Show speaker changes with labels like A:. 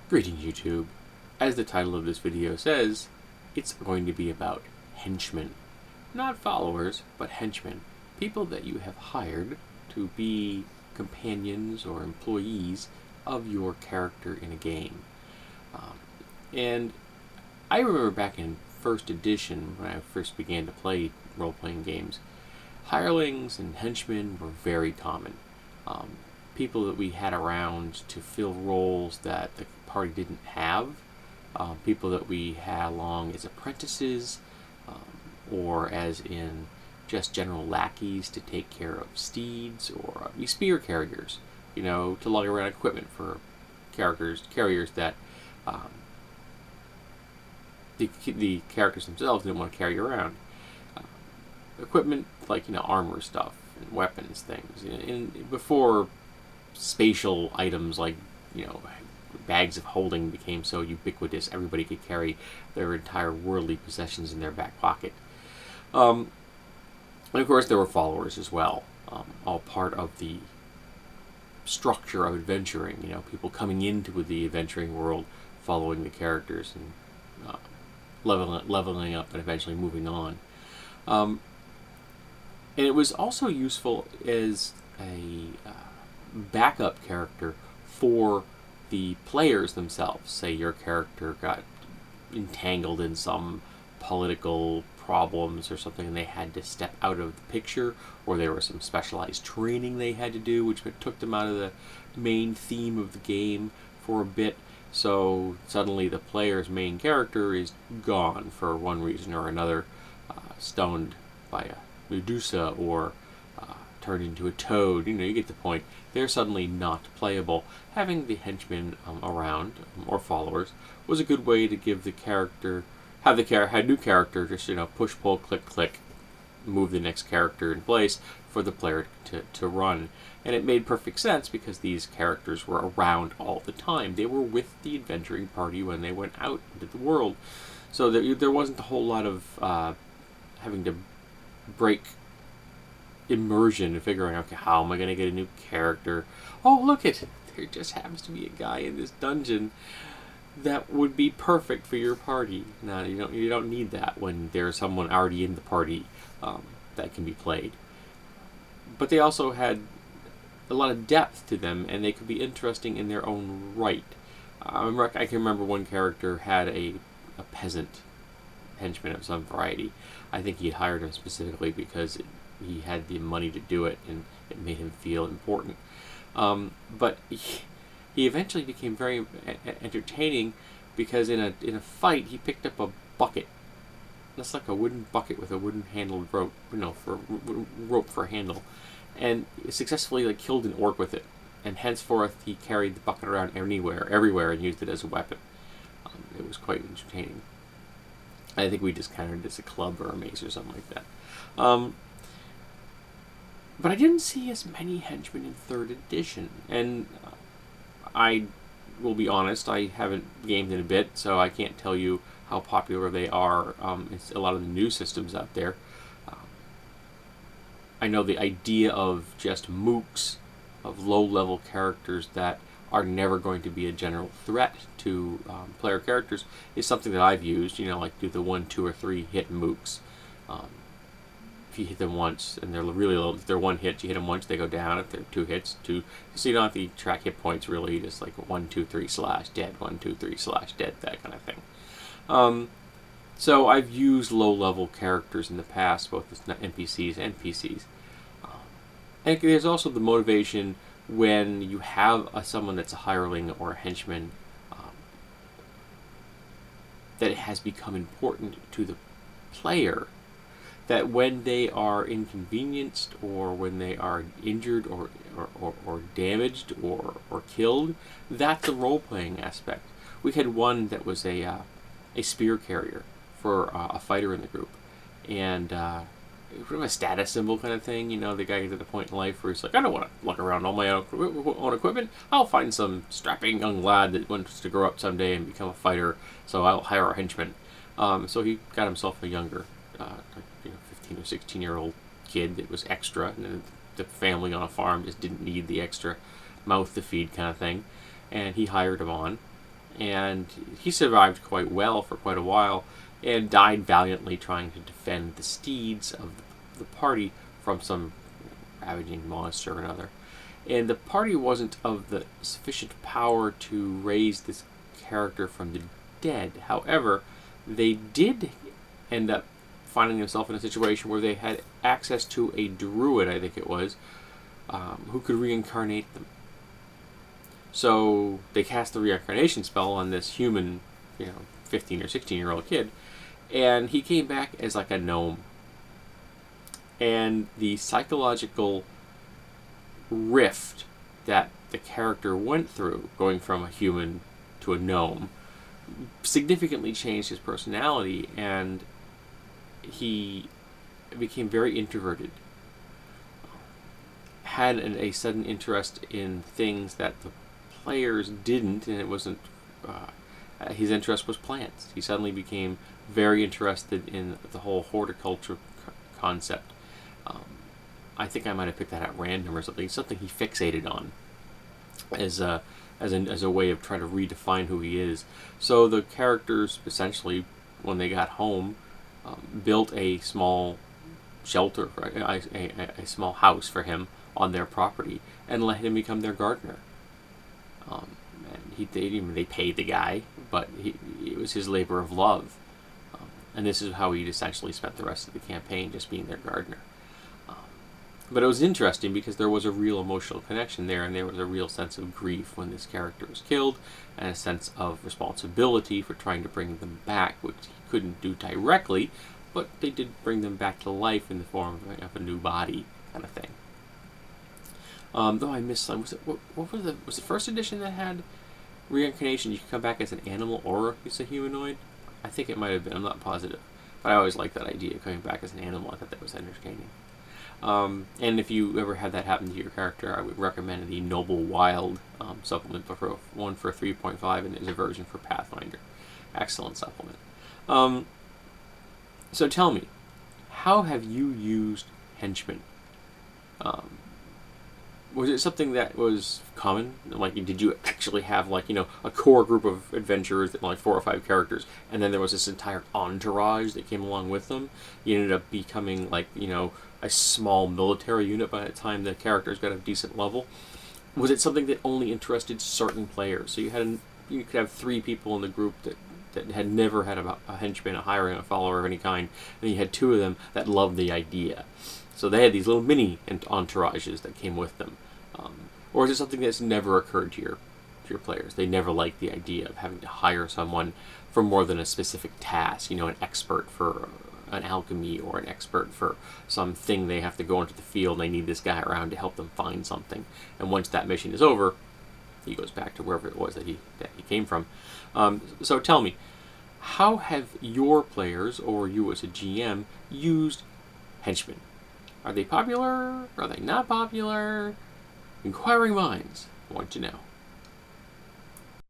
A: Greetings, YouTube. As the title of this video says, it's going to be about henchmen. Not followers, but henchmen. People that you have hired to be companions or employees of your character in a game. And I remember back in first edition, when I first began to play role-playing games, hirelings and henchmen were very common. People that we had around to fill roles that the party didn't have, people that we had along as apprentices, or as in just general lackeys to take care of steeds, or spear carriers, to lug around equipment for carriers that the characters themselves didn't want to carry around. Equipment like armor stuff and weapons things. And before spatial items like bags of holding became so ubiquitous, everybody could carry their entire worldly possessions in their back pocket. And of course there were followers as well, all part of the structure of adventuring. People coming into the adventuring world, following the characters and leveling up and eventually moving on. And it was also useful as a backup character for the players themselves. Say your character got entangled in some political problems or something and they had to step out of the picture, or there was some specialized training they had to do which took them out of the main theme of the game for a bit. So suddenly the player's main character is gone for one reason or another, stoned by a Medusa or turned into a toad. You get the point. They're suddenly not playable. Having the henchmen around, or followers, was a good way to give the character, have new character just push, pull, click, click, move the next character in place for the player to run. And it made perfect sense because these characters were around all the time. They were with the adventuring party when they went out into the world. So there wasn't a whole lot of having to break immersion and figuring out, okay, how am I going to get a new character? Oh, look it! There just happens to be a guy in this dungeon that would be perfect for your party. No, you don't need that when there's someone already in the party that can be played. But they also had a lot of depth to them, and they could be interesting in their own right. I can remember one character had a peasant henchman of some variety. I think he hired him specifically because he had the money to do it, and it made him feel important. But he eventually became very entertaining because in a fight he picked up a bucket. That's like a wooden bucket with a wooden handled rope, for rope for a handle, and successfully killed an orc with it. And henceforth he carried the bucket around everywhere, and used it as a weapon. It was quite entertaining. I think we just counted it as a club or a mace or something like that. But I didn't see as many henchmen in 3rd edition, and I will be honest, I haven't gamed in a bit, so I can't tell you how popular they are. It's a lot of the new systems out there. I know the idea of just mooks, of low-level characters that are never going to be a general threat to player characters, is something that I've used. Like do the 1, 2, or 3 hit mooks. If you hit them once and they're really low, if they're 1 hit, you hit them once, they go down. If they're 2 hits, 2. So you don't have to track hit points really, just like 1, 2, 3 / dead, 1, 2, 3 / dead, that kind of thing. So I've used low-level characters in the past, both as NPCs and PCs. And there's also the motivation when you have someone that's a hireling or a henchman, that it has become important to the player that when they are inconvenienced, or when they are injured or damaged or killed, that's a role-playing aspect. We had one that was a spear carrier for a fighter in the group, and sort of a status symbol kind of thing. The guy gets at a point in life where he's like, I don't want to look around all my own equipment. I'll find some strapping young lad that wants to grow up someday and become a fighter, so I'll hire a henchman. So he got himself a younger 15 or 16-year-old kid that was extra, and the family on a farm just didn't need the extra mouth to feed kind of thing, and he hired him on, and he survived quite well for quite a while, and died valiantly trying to defend the steeds of the party from some ravaging monster or another. And the party wasn't of the sufficient power to raise this character from the dead. However, they did end up finding themselves in a situation where they had access to a druid, I think it was, who could reincarnate them. So they cast the reincarnation spell on this human, 15 or 16-year-old kid, and he came back as like a gnome. And the psychological rift that the character went through, going from a human to a gnome, significantly changed his personality, and he became very introverted. Had a sudden interest in things that the players didn't, and it wasn't. His interest was plants. He suddenly became very interested in the whole horticulture concept. I think I might have picked that at random or something. Something he fixated on as a way of trying to redefine who he is. So the characters essentially, when they got home, built a small shelter, a small house for him on their property, and let him become their gardener. And they paid the guy, but it was his labor of love. And this is how he essentially spent the rest of the campaign, just being their gardener. But it was interesting because there was a real emotional connection there, and there was a real sense of grief when this character was killed, and a sense of responsibility for trying to bring them back, which he couldn't do directly, but they did bring them back to life in the form of a new body, kind of thing. Though I missed some. Was the first edition that had reincarnation? You could come back as an animal or as a humanoid? I think it might have been. I'm not positive. But I always liked that idea, coming back as an animal. I thought that was entertaining. And if you ever had that happen to your character, I would recommend the Noble Wild supplement, for one for 3.5, and there's a version for Pathfinder. Excellent supplement. So tell me, how have you used Henchmen? Was it something that was common? Like, did you actually have, a core group of adventurers, 4 or 5 characters, and then there was this entire entourage that came along with them? You ended up becoming, a small military unit by the time the characters got a decent level? Was it something that only interested certain players? So you could have 3 people in the group that had never had a henchman, a hiring, a follower of any kind, and you had 2 of them that loved the idea. So they had these little mini entourages that came with them. Or is it something that's never occurred to your players? They never liked the idea of having to hire someone for more than a specific task, an expert for an alchemy, or an expert for something they have to go into the field, and they need this guy around to help them find something. And once that mission is over, he goes back to wherever it was that he came from. So tell me, how have your players, or you as a GM, used henchmen? Are they popular? Are they not popular? Inquiring minds want to know.